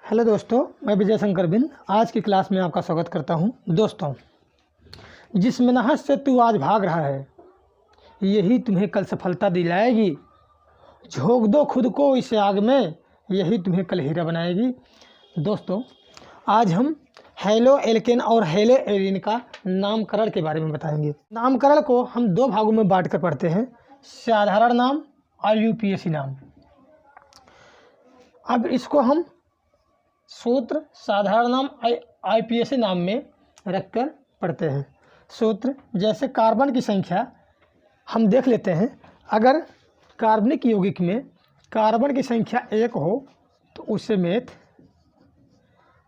Hello दोस्तों, मैं विजय शंकर बिंद आज की क्लास में आपका स्वागत करता हूं। दोस्तों, जिस मेहनत से तू आज भाग रहा है यही तुम्हें कल सफलता दिलाएगी। झोंक दो खुद को इस आग में, यही तुम्हें कल हीरा बनाएगी। दोस्तों, आज हम हेलो एल्केन और हेलो एरीन का नामकरण के बारे में बताएंगे। नामकरण को हम दो भागों में बांट कर पढ़ते हैं, साधारण नाम और यूपीएससी नाम। अब इसको हम सूत्र साधारण नाम आईपीएससी नाम में रखकर पढ़ते हैं। सूत्र जैसे कार्बन की संख्या हम देख लेते हैं। अगर कार्बनिक यौगिक में कार्बन की संख्या 1 हो तो उसे मेथ,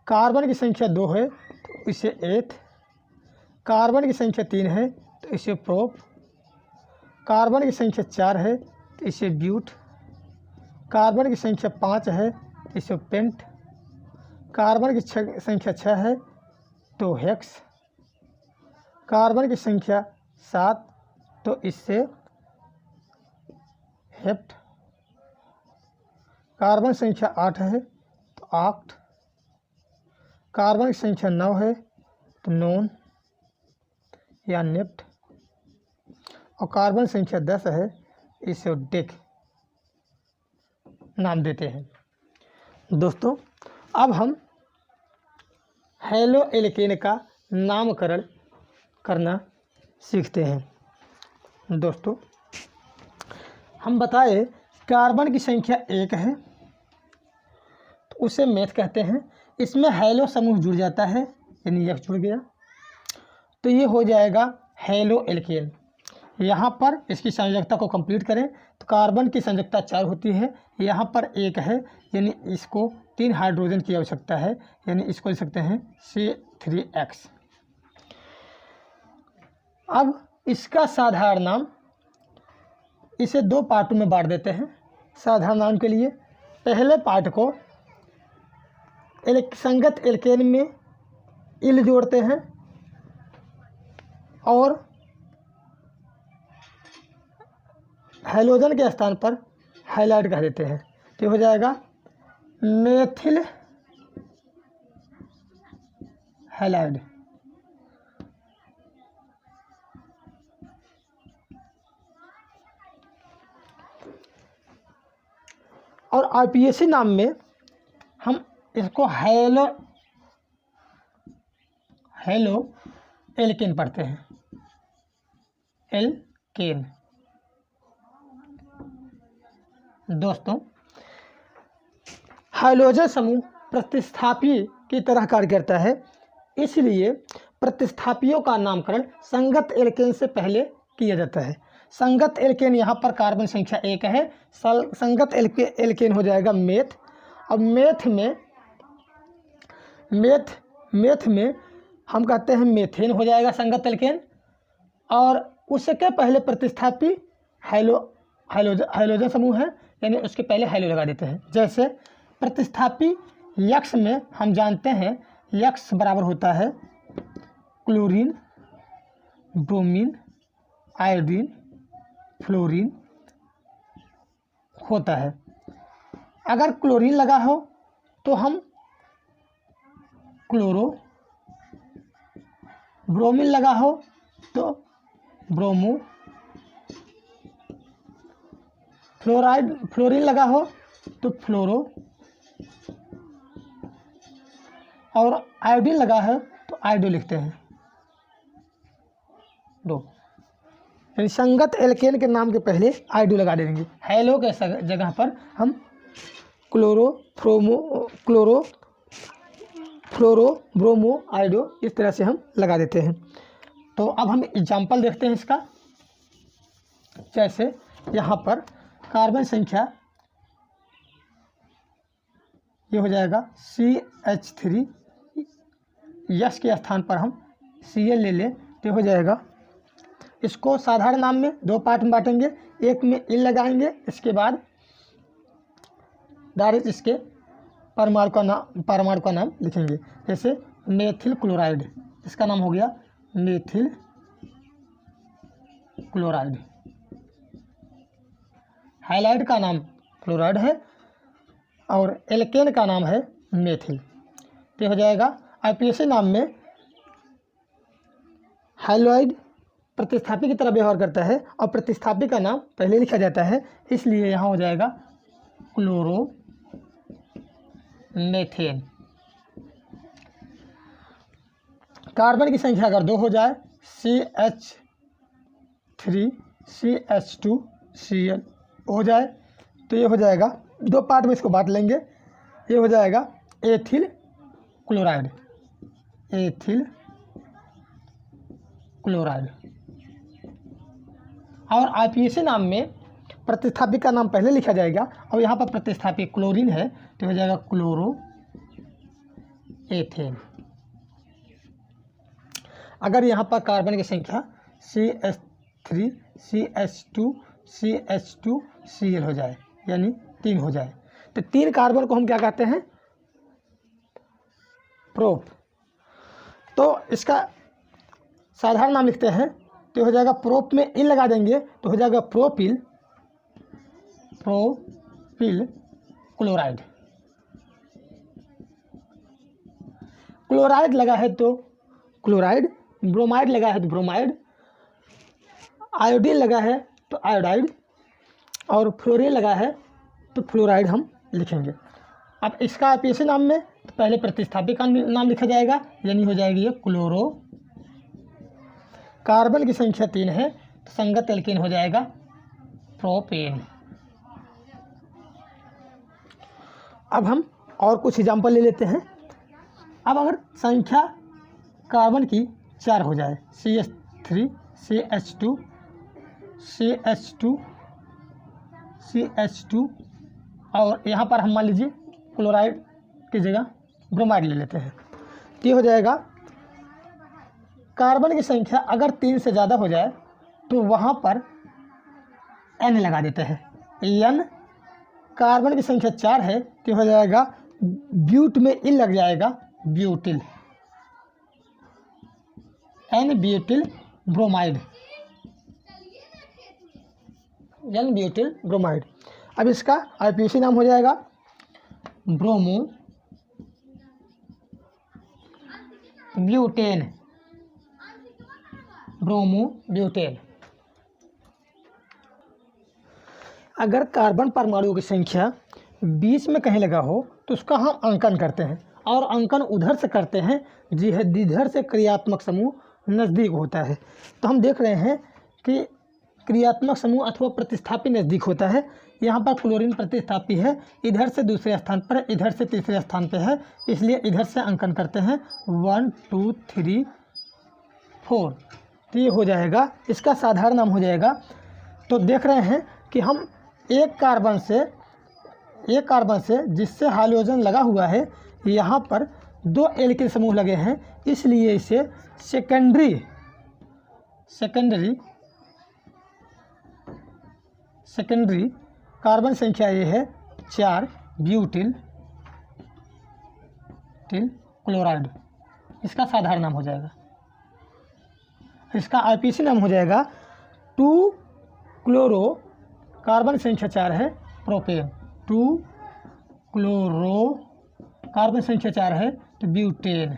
कार्बन की संख्या 2 है तो इसे एथ, कार्बन की संख्या 3 है तो इसे प्रोप, कार्बन की संख्या 4 है तो इसे ब्यूट, कार्बन की संख्या 5 है तो इसे पेंट, कार्बन की संख्या 6 है तो हेक्स, कार्बन की संख्या 7 तो इससे हेप्ट, कार्बन संख्या 8 है तो ऑक्ट, कार्बन की संख्या 9 है तो नॉन या नेप्ट, और कार्बन संख्या 10 है इसे डेक नाम देते हैं। दोस्तों, अब हम हेलो एल्केन का नामकरण करना सीखते हैं। दोस्तों, हम बताए कार्बन की संख्या 1 है तो उसे मेथ कहते हैं। इसमें हेलो समूह जुड़ जाता है यानी X जुड़ गया तो ये हो जाएगा हेलो एल्केन। यहाँ पर इसकी संयोजकता को कंप्लीट करें तो कार्बन की संयोजकता 4 होती है, यहाँ पर 1 है यानी इसको 3 हाइड्रोजन की आवश्यकता है यानी इसको लिख सकते हैं C3X। अब इसका साधारण नाम इसे 2 पार्टों में बांट देते हैं। साधारण नाम के लिए पहले पार्ट को संगत एल्केन में इल जोड़ते हैं और हाइड्रोजन के स्थान पर हाइलाइट कह देते हैं तो हो जाएगा मेथिल हाइलाइड। और आईपीएससी नाम में हम इसको हेलो एल्केन पढ़ते हैं, एल्केन। दोस्तों, हाइड्रोजन समूह प्रतिस्थापी की तरह कार्य करता है, इसलिए प्रतिस्थापियों का नामकरण संगत एल्केन से पहले किया जाता है। संगत एल्केन यहाँ पर कार्बन संख्या 1 है, संगत एल्केन हो जाएगा मेथ। अब मेथ में हम कहते हैं मेथेन हो जाएगा संगत एल्केन, और उसके पहले प्रतिस्थापी हाइड्रोजन समूह है यानी उसके पहले हाइलो लगा देते हैं। जैसे प्रतिस्थापी यक्स में हम जानते हैं यक्स बराबर होता है क्लोरीन, ब्रोमीन, आयोडीन, फ्लोरीन होता है। अगर क्लोरीन लगा हो तो हम क्लोरो, ब्रोमीन लगा हो तो ब्रोमो, फ्लोरीन लगा हो तो फ्लोरो, और आयोडीन लगा है तो आयोडो लिखते हैं। यानी संगत एल्केन के नाम के पहले आयोडो लगा देंगे। हेलो के जगह पर हम क्लोरो, ब्रोमो, आयोडो इस तरह से हम लगा देते हैं। तो अब हम एग्जाम्पल देखते हैं इसका। जैसे यहाँ पर कार्बन संख्या ये हो जाएगा CH3, यस के स्थान पर हम Cl ले लें तो हो जाएगा। इसको साधारण नाम में 2 पार्ट में बांटेंगे, एक में इल लगाएंगे, इसके बाद डायरेक्ट इसके परमाणु का नाम लिखेंगे। जैसे मेथिल क्लोराइड, इसका नाम हो गया मेथिल क्लोराइड। हाइलाइड का नाम क्लोराइड है और एल्केन का नाम है मेथिल। तो ये हो जाएगा आईपीएसी नाम में हैलोइड प्रतिस्थापी की तरह व्यवहार करता है और प्रतिस्थापी का नाम पहले लिखा जाता है, इसलिए यहाँ हो जाएगा क्लोरोमेथेन। कार्बन की संख्या अगर 2 हो जाए CH3CH2Cl हो जाए तो ये हो जाएगा, 2 पार्ट में इसको बांट लेंगे, ये हो जाएगा एथिल क्लोराइड। Ethyl chloride. और आईपीएसी नाम में प्रतिस्थापी का नाम पहले लिखा जाएगा और यहाँ पर प्रतिस्थापी क्लोरीन है तो हो जाएगा क्लोरो एथेन। अगर यहाँ पर कार्बन की संख्या CH3CH2CH2Cl हो जाए यानी 3 हो जाए तो 3 कार्बन को हम क्या कहते हैं, प्रोप। तो इसका साधारण नाम लिखते हैं तो हो जाएगा, प्रोप में इन लगा देंगे तो हो जाएगा प्रोपिल क्लोराइड। क्लोराइड लगा है तो क्लोराइड, ब्रोमाइड लगा है तो ब्रोमाइड, आयोडीन लगा है तो आयोडाइड और फ्लोरीन लगा है तो फ्लोराइड हम लिखेंगे। अब इसका आईपीएसी नाम में तो पहले प्रतिस्थापी का नाम लिखा जाएगा यानी हो जाएगी ये क्लोरो। कार्बन की संख्या 3 है तो संगत एल्कीन हो जाएगा प्रोपेन। अब हम और कुछ एग्जाम्पल ले लेते हैं। अब अगर संख्या कार्बन की 4 हो जाए CH3CH2CH2 और यहाँ पर हम मान लीजिए क्लोराइड की जगह ब्रोमाइड ले लेते हैं तो ये हो जाएगा, कार्बन की संख्या अगर 3 से ज़्यादा हो जाए तो वहाँ पर N लगा देते हैं। N कार्बन की संख्या 4 है तो हो जाएगा, ब्यूट में इन लग जाएगा butyl, N butyl bromide, N butyl bromide. अब इसका आईपीएसी नाम हो जाएगा ब्रोमो ब्यूटेन। Bromo butane. अगर कार्बन परमाणु की संख्या 20 में कहीं लगा हो तो उसका हम अंकन करते हैं और अंकन उधर से करते हैं जिधर से क्रियात्मक समूह नज़दीक होता है। तो हम देख रहे हैं कि क्रियात्मक समूह अथवा प्रतिस्थापी नज़दीक होता है। यहाँ पर क्लोरीन प्रतिस्थापी है, इधर से दूसरे स्थान पर, इधर से तीसरे स्थान पे है, इसलिए इधर से अंकन करते हैं 1 2 3 4 तो ये हो जाएगा, इसका साधारण नाम हो जाएगा। तो देख रहे हैं कि हम एक कार्बन से जिससे हाइड्रोजन लगा हुआ है यहाँ पर 2 एल्किल समूह लगे हैं, इसलिए इसे सेकेंडरी कार्बन संख्या ये है 4 ब्यूटिल क्लोराइड, इसका साधारण नाम हो जाएगा। इसका आईपीसी नाम हो जाएगा 2 क्लोरो, कार्बन संख्या 4 है प्रोपेन, 2 क्लोरो कार्बन संख्या 4 है तो ब्यूटेन।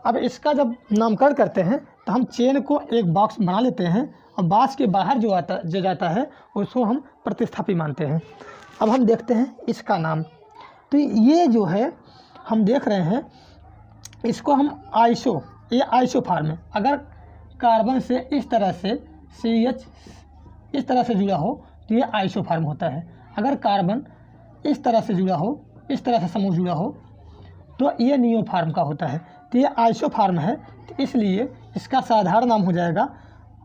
अब इसका जब नामकरण करते हैं तो हम चेन को एक बॉक्स बना लेते हैं और बॉक्स के बाहर जो जाता है उसको हम प्रतिस्थापी मानते हैं। अब हम देखते हैं इसका नाम। तो ये जो है हम देख रहे हैं इसको हम ये आइसोफॉर्म है। अगर कार्बन से इस तरह से CH इस तरह से जुड़ा हो तो ये आइसोफॉर्म होता है। अगर कार्बन इस तरह से जुड़ा हो, इस तरह से समूह जुड़ा हो तो ये नियोफॉर्म का होता है। तो ये आइसोफॉर्म है तो इसलिए इसका साधारण नाम हो जाएगा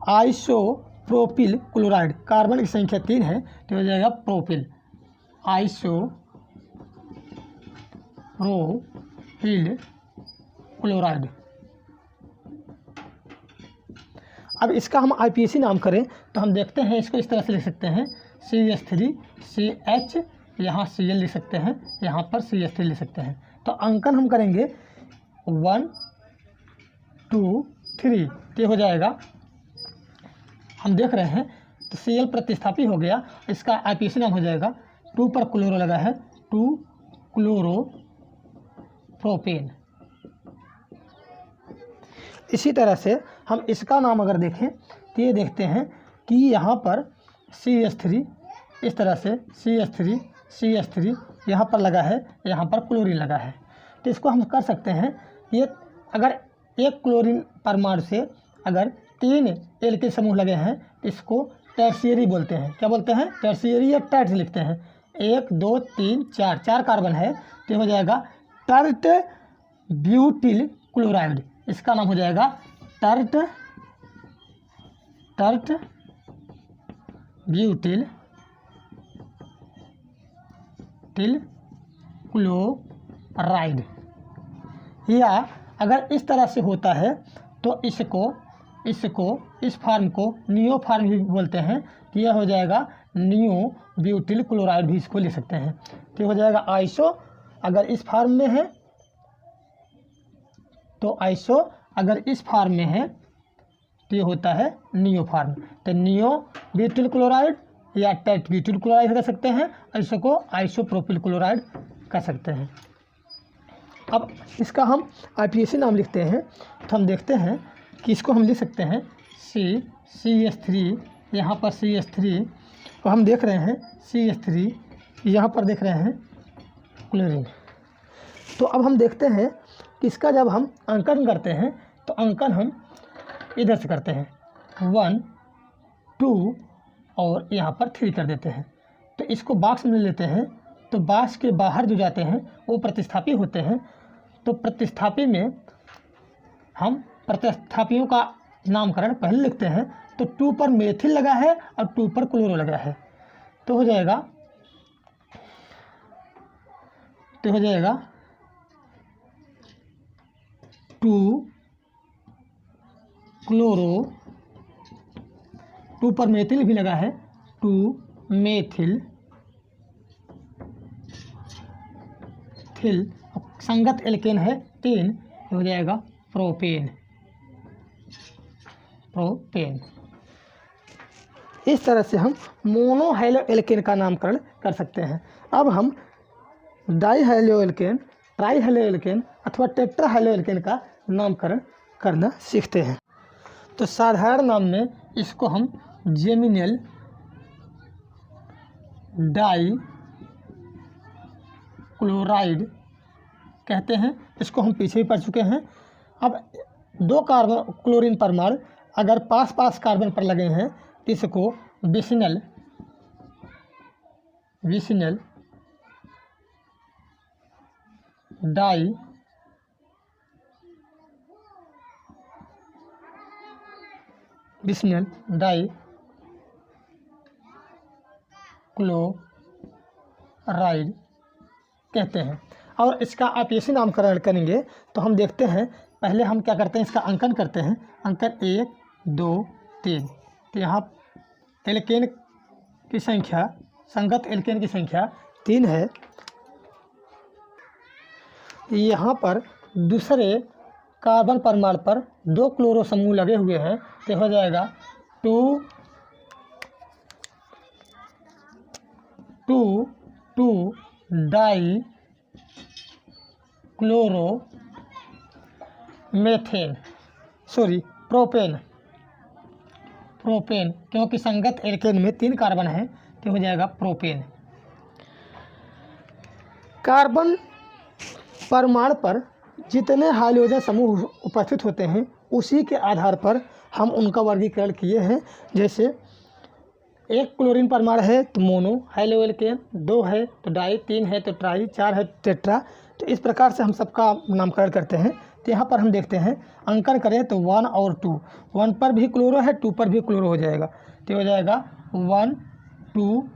आइसोप्रोपिल क्लोराइड। कार्बन की संख्या 3 है तो हो जाएगा प्रोपिल, आइसोप्रोपिल क्लोराइड। अब इसका हम आईपीएसी नाम करें तो हम देखते हैं, इसको इस तरह से लिख सकते हैं CH3CH, यहाँ Cl लिख सकते हैं, यहाँ पर CH3 लिख सकते हैं। तो अंकन हम करेंगे 1 2 3 तो हो जाएगा, हम देख रहे हैं तो Cl प्रतिस्थापी हो गया। इसका आईपीएसी नाम हो जाएगा 2 पर क्लोरो लगा है 2 क्लोरोप्रोपेन। इसी तरह से हम इसका नाम अगर देखें तो ये देखते हैं कि यहाँ पर CH3 इस तरह से CH3 यहाँ पर लगा है, यहाँ पर क्लोरीन लगा है। तो इसको हम कर सकते हैं, ये अगर एक क्लोरीन परमाणु से अगर 3 एल्किल समूह लगे हैं तो इसको टर्शियरी बोलते हैं। क्या बोलते हैं? टर्शियरी या टर्ट लिखते हैं। 1 2 3 4 कार्बन है तो हो जाएगा टर्ट ब्यूटिल क्लोराइड। इसका नाम हो जाएगा टर्ट ब्यूटिल क्लोराइड। या अगर इस तरह से होता है तो इसको इस फार्म को नियो फार्म भी बोलते हैं। तो यह हो जाएगा नियो ब्यूटिल क्लोराइड भी इसको ले सकते हैं। तो हो जाएगा आइसो अगर इस फार्म में है तो आइसो, अगर इस फार्म में है तो ये होता है नियो फार्म। तो नियो ब्यूटिल क्लोराइड या टेट ब्यूटिल क्लोराइड कह सकते हैं, इसको आइसोप्रोपिल क्लोराइड कह सकते हैं। अब इसका हम IPAC नाम लिखते हैं तो हम देखते हैं कि इसको हम लिख सकते हैं CH3, यहाँ पर CH3 तो हम देख रहे हैं CH3, यहाँ पर देख रहे हैं क्लोरीन। तो अब हम देखते हैं कि इसका जब हम अंकन करते हैं तो अंकन हम इधर से करते हैं 1 2 और यहाँ पर 3 कर देते हैं। तो इसको बॉक्स में लेते हैं तो बॉक्स के बाहर जो जाते हैं वो प्रतिस्थापी होते हैं। तो प्रतिस्थापी में हम प्रतिस्थापियों का नामकरण पहले लिखते हैं। तो 2 पर मेथिल लगा है और 2 पर क्लोरो लगा है तो हो जाएगा 2 क्लोरो, 2 पर मेथिल भी लगा है 2 मेथिल संगत एल्केन है 3 हो जाएगा प्रोपेन। इस तरह से हम मोनो हाइलो एल्केन का नामकरण कर सकते हैं। अब हम di halo alkane, tri halo alkane अथवा टेट्रा हाइलो एल्केन का नामकरण करना सीखते हैं। तो साधारण नाम में इसको हम जेमिनल डाई क्लोराइड कहते हैं। इसको हम पीछे भी पढ़ चुके हैं। अब 2 कार्बन क्लोरीन परमाणु अगर पास कार्बन पर लगे हैं तो इसको विसिनल डाई क्लोराइड कहते हैं। और इसका आप ऐसे नामकरण करेंगे तो हम देखते हैं, पहले हम क्या करते हैं, इसका अंकन करते हैं। अंकन 1 2 3। तो यहाँ एल्केन की संख्या, संगत एल्केन की संख्या 3 है। यहाँ पर दूसरे कार्बन परमाणु पर 2 क्लोरो समूह लगे हुए हैं तो हो जाएगा 2 डाई क्लोरो मेथेन प्रोपेन, क्योंकि संगत एल्केन में 3 कार्बन है तो हो जाएगा प्रोपेन। कार्बन परमाणु पर जितने हाइड्रोजन समूह उपस्थित होते हैं उसी के आधार पर हम उनका वर्गीकरण किए हैं। जैसे 1 क्लोरीन परमाणु है तो मोनो हाइलो एल्केन, 2 है तो डाई, 3 है तो ट्राई, 4 है टेट्रा। तो इस प्रकार से हम सबका नामकरण करते हैं। तो यहाँ पर हम देखते हैं, अंकन करें तो 1 और 2, 1 पर भी क्लोरो है, 2 पर भी क्लोरो हो जाएगा। तो हो जाएगा 1 2,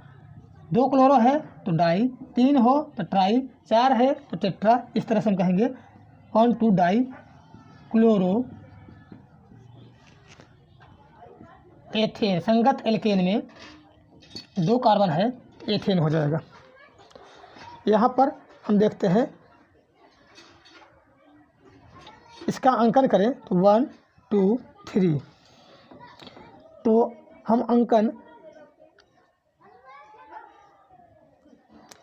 2 क्लोरो है तो डाई, 3 हो तो ट्राई, 4 है तो टेट्रा। इस तरह से हम कहेंगे 1 2 डाई क्लोरो एथेन। संगत एल्केन में 2 कार्बन है, एथेन हो जाएगा। यहाँ पर हम देखते हैं, इसका अंकन करें तो 1 2 3। तो हम अंकन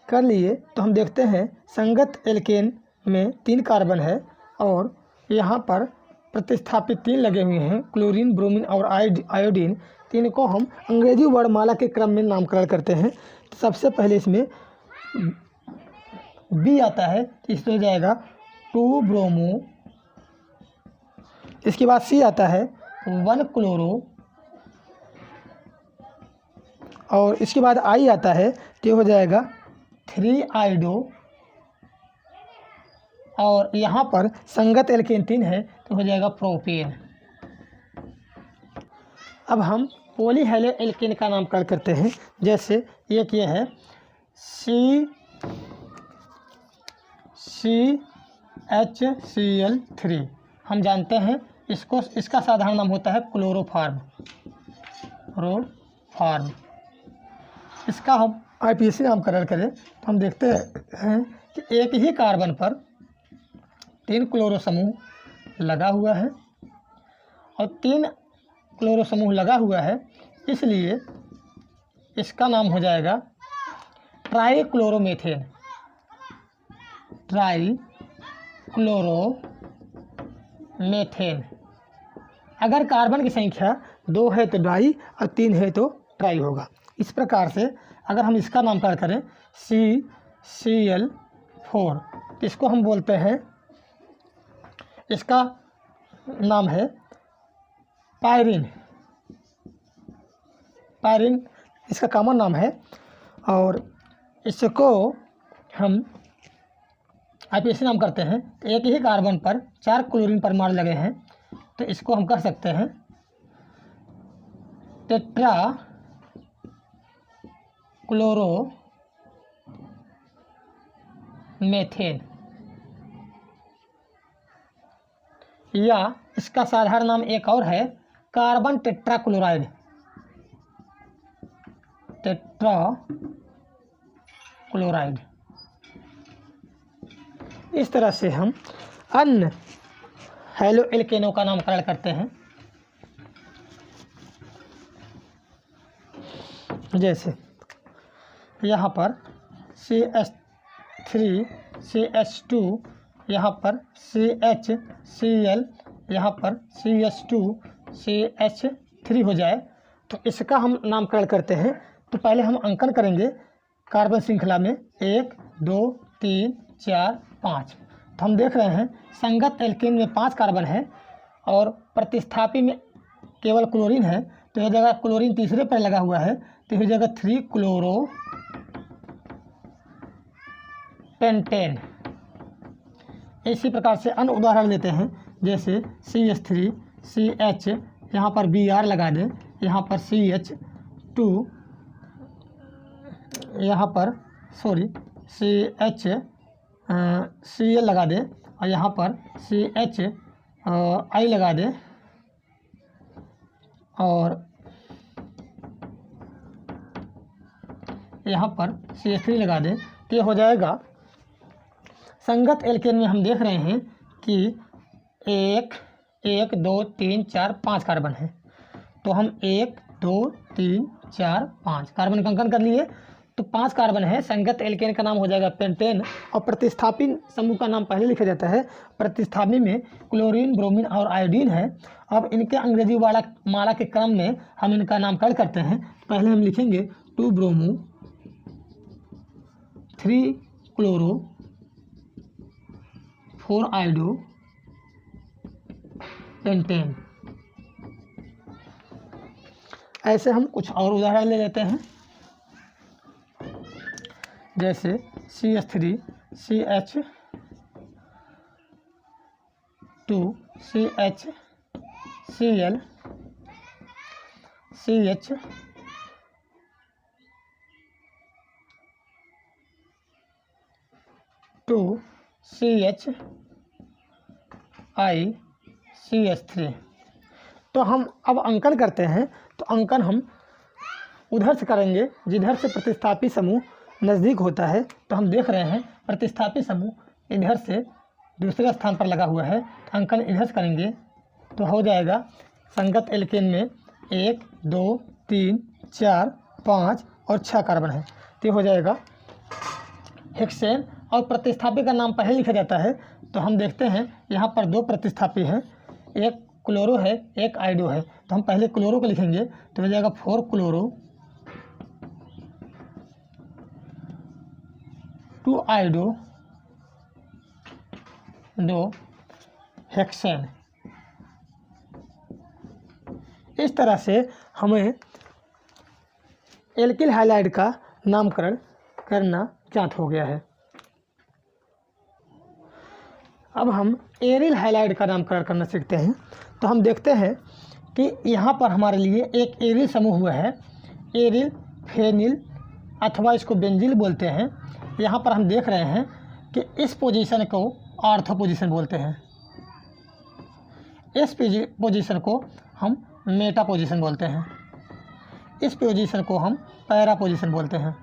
कर लिए तो हम देखते हैं संगत एल्केन में 3 कार्बन है और यहाँ पर प्रतिस्थापित 3 लगे हुए हैं, क्लोरीन, ब्रोमीन और आयोडीन। तीन को हम अंग्रेजी वर्णमाला के क्रम में नामकरण करते हैं। तो सबसे पहले इसमें बी आता है, तो इसमें हो जाएगा 2 ब्रोमो। इसके बाद सी आता है 1 क्लोरो और इसके बाद आई आता है तो हो जाएगा 3 आयोडो और यहाँ पर संगत एल्केन 3 है तो हो जाएगा प्रोपेन। अब हम पॉलीहैलो एल्केन का नामकरण करते हैं। जैसे एक ये है CHCl3, हम जानते हैं इसका साधारण नाम होता है क्लोरोफार्म। इसका हम IPAC नामकरण करें तो हम देखते हैं कि एक ही कार्बन पर 3 क्लोरो समूह लगा हुआ है और 3 क्लोरो समूह लगा हुआ है, इसलिए इसका नाम हो जाएगा ट्राईक्लोरोमेथेन। अगर कार्बन की संख्या 2 है तो डाई और 3 है तो ट्राई होगा। इस प्रकार से अगर हम इसका नामकरण करें CCl4, इसको हम बोलते हैं, इसका नाम है पायरिन इसका कॉमन नाम है और इसको हम IPAC नाम करते हैं। तो एक ही कार्बन पर 4 क्लोरीन परमाणु लगे हैं तो इसको हम कह सकते हैं टेट्रा क्लोरोमेथेन, या इसका साधारण नाम एक और है कार्बन टेट्राक्लोराइड। इस तरह से हम अन्य हैलो एल्केनों का नामकरण करते हैं। जैसे यहाँ पर CH3 CH2, यहाँ पर CHCl, यहाँ पर CH2 CH3 हो जाए तो इसका हम नामकरण करते हैं। तो पहले हम अंकन करेंगे कार्बन श्रृंखला में 1 2 3 4 5। तो हम देख रहे हैं संगत एल्केन में 5 कार्बन है और प्रतिस्थापी में केवल क्लोरीन है, तो यह जगह क्लोरीन तीसरे पर लगा हुआ है तो यह जगह 3 क्लोरोपेंटेन। इसी प्रकार से अन्य उदाहरण लेते हैं। जैसे CH3 CH, यहाँ पर Br लगा दें, यहाँ पर CH2, यहाँ पर CHCl लगा दें और यहाँ पर CHI लगा दें और यहाँ पर CH3 लगा दें तो ये हो जाएगा। संगत एल्केन में हम देख रहे हैं कि 1 2 3 4 5 कार्बन है, तो हम 1 2 3 4 5 कार्बन का अंकन कर लिए तो 5 कार्बन है। संगत एल्केन का नाम हो जाएगा पेंटेन और प्रतिस्थापी समूह का नाम पहले लिखा जाता है। प्रतिस्थापी में क्लोरीन, ब्रोमीन और आयोडीन है। अब इनके अंग्रेजी माला के क्रम में हम इनका नामकरण करते हैं। पहले हम लिखेंगे 2 ब्रोमो 3 क्लोरो 4 आयोडो पेंटेन। ऐसे हम कुछ और उदाहरण ले लेते हैं। जैसे CH3 CH2 CHCl CH2 CHI CH3। तो हम अब अंकन करते हैं। तो अंकन हम उधर से करेंगे जिधर से प्रतिस्थापी समूह नज़दीक होता है। तो हम देख रहे हैं प्रतिस्थापी समूह इधर से दूसरे स्थान पर लगा हुआ है, तो अंकन इधर से करेंगे तो हो जाएगा संगत एल्केन में 1 2 3 4 5 और 6 कार्बन है। तो हो जाएगा हेक्सेन और प्रतिस्थापी का नाम पहले लिखा जाता है। तो हम देखते हैं यहाँ पर दो प्रतिस्थापी हैं, एक क्लोरो है एक आइडो है। तो हम पहले क्लोरो को लिखेंगे तो हो जाएगा 4 क्लोरो 2 आइडो 2 हेक्सेन। इस तरह से हमें एल्किल हैलाइड का नामकरण करना ज्ञात हो गया है। अब हम एरिल हैलाइड का नामकरण करना सीखते हैं। तो हम देखते हैं कि यहाँ पर हमारे लिए एक एरिल समूह हुआ है, एरिल फेनिल अथवा इसको बेंजील बोलते हैं। यहाँ पर हम देख रहे हैं कि इस पोजीशन को ऑर्थो पोजीशन बोलते हैं, इस पोजीशन को हम मेटा पोजीशन बोलते हैं, इस पोजीशन को हम पैरा पोजीशन बोलते हैं।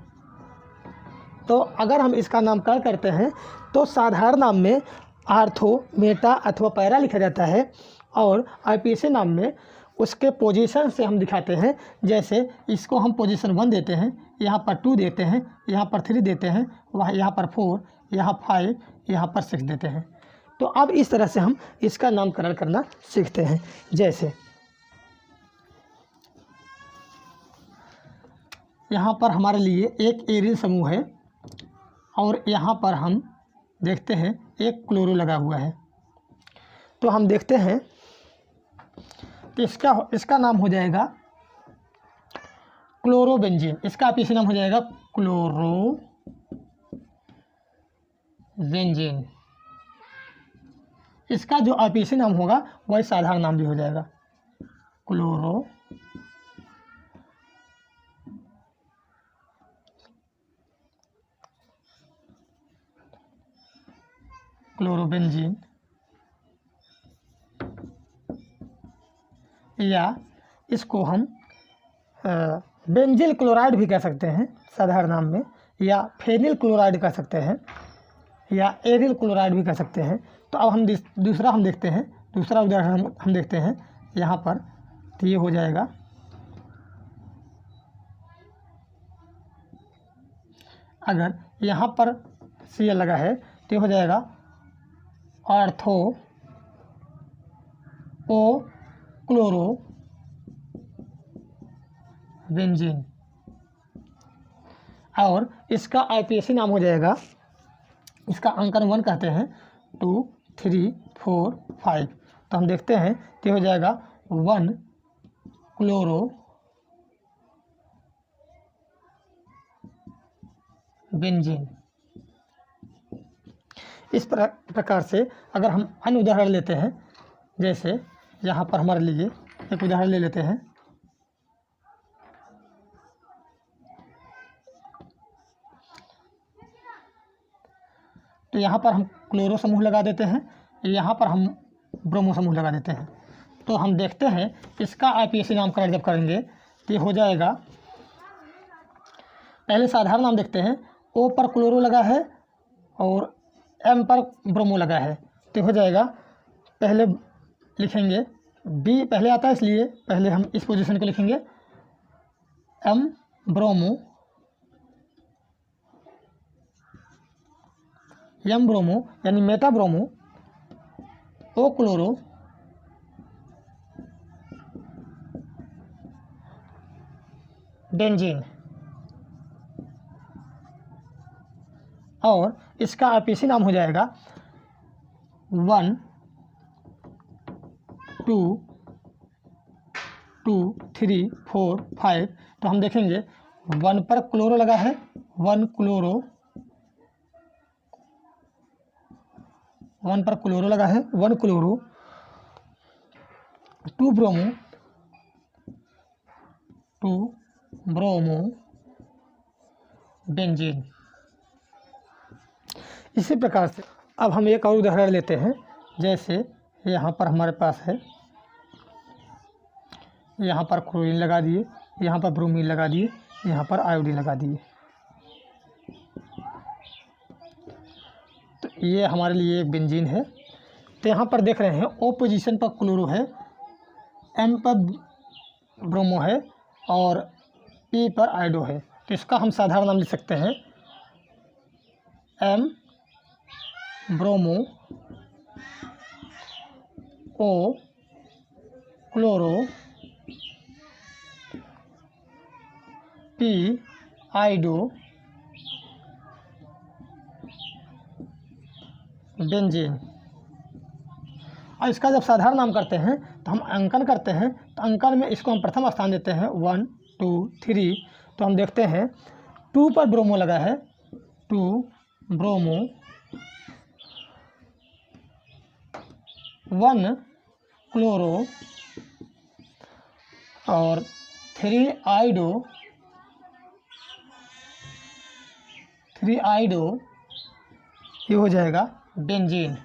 तो अगर हम इसका नामकरण करते हैं तो साधारण नाम में आर्थो, मेटा अथवा पैरा लिखा जाता है और आईपीसी नाम में उसके पोजीशन से हम दिखाते हैं। जैसे इसको हम पोजीशन 1 देते हैं, यहाँ पर 2 देते हैं, यहाँ पर 3 देते हैं, वह यहाँ पर 4, यहाँ 5, यहाँ पर 6 देते हैं। तो अब इस तरह से हम इसका नामकरण करना सीखते हैं। जैसे यहाँ पर हमारे लिए एक एरिल समूह है और यहाँ पर हम देखते हैं एक क्लोरो लगा हुआ है। तो हम देखते हैं कि इसका नाम हो जाएगा क्लोरोबेंजीन, इसका आईपीसी नाम हो जाएगा क्लोरोबेंजीन। इसका जो आईपीसी नाम होगा वही साधारण नाम भी हो जाएगा, क्लोरोबेंजीन, या इसको हम बेंजिल क्लोराइड भी कह सकते हैं साधारण नाम में, या फेनिल क्लोराइड कह सकते हैं, या एरिल क्लोराइड भी कह सकते हैं। तो अब हम दूसरा देखते हैं, दूसरा उदाहरण हम देखते हैं यहाँ पर। तो ये हो जाएगा अगर यहाँ पर Cl लगा है तो ये हो जाएगा ऑर्थो ओ क्लोरो बेंजीन, और इसका आईपीसी नाम हो जाएगा, इसका अंकन 1 कहते हैं, 2 3 4 5। तो हम देखते हैं तो हो जाएगा 1 क्लोरो बेंजीन। इस प्रकार से अगर हम अन्य उदाहरण लेते हैं, जैसे यहाँ पर हमारे लिए एक उदाहरण ले लेते हैं। तो यहाँ पर हम क्लोरो समूह लगा देते हैं, यहाँ पर हम ब्रोमो समूह लगा देते हैं। तो हम देखते हैं इसका आईपीसी नामकरण जब करेंगे तो ये हो जाएगा, पहले साधारण नाम देखते हैं। ओ पर क्लोरो लगा है और एम पर ब्रोमो लगा है, तो हो जाएगा, पहले लिखेंगे बी पहले आता है इसलिए पहले हम इस पोजीशन को लिखेंगे, एम ब्रोमो, एम ब्रोमो यानी मेटा ब्रोमो, ओ क्लोरो, बेंजीन, और इसका आईपीसी नाम हो जाएगा 1 2 2 3 4 5। तो हम देखेंगे 1 पर क्लोरो लगा है, 1 क्लोरो, 1 पर क्लोरो लगा है, 1 क्लोरो, 2 ब्रोमो, 2 ब्रोमो बेंजीन। इसी प्रकार से अब हम एक और उदाहरण लेते हैं। जैसे यहाँ पर हमारे पास है, यहाँ पर क्लोरीन लगा दिए, यहाँ पर ब्रोमीन लगा दिए, यहाँ पर आयोडीन लगा दिए। तो ये हमारे लिए एक बेंजीन है। तो यहाँ पर देख रहे हैं ओ पोजीशन पर क्लोरो है, एम पर ब्रोमो है और पी पर आयोडो है। तो इसका हम साधारण नाम लिख सकते हैं M bromo, O chloro, P आइडो, benzene. और इसका जब साधारण नाम करते हैं तो हम अंकन करते हैं, तो अंकन में इसको हम प्रथम स्थान देते हैं 1 2 3। तो हम देखते हैं 2 पर ब्रोमो लगा है, 2 ब्रोमो, 1 क्लोरो और 3 आइडो, ये हो जाएगा बेंजीन।